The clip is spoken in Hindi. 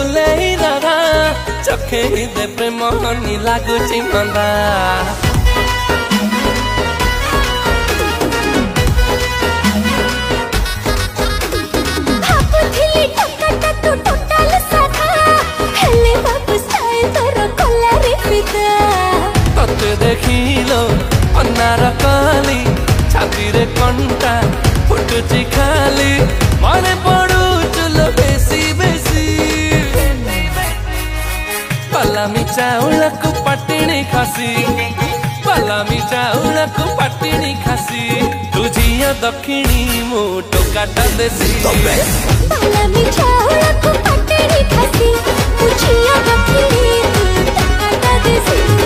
बुलेई दादा चखे दे प्रेम हनी लागुची मंदा देखिलो अन्नार काली छाती रे कंटा फुटुची खाली माने पड़ू चुलो बेसी बेसी पलामी चाउल को पटिणी खासी पलामी चाउल को पटिणी खासी तुझिया दक्षिणी मु टोकाटा देसी पलामी चाउल को पटिणी खासी तुझिया दक्षिणी मु टोकाटा देसी।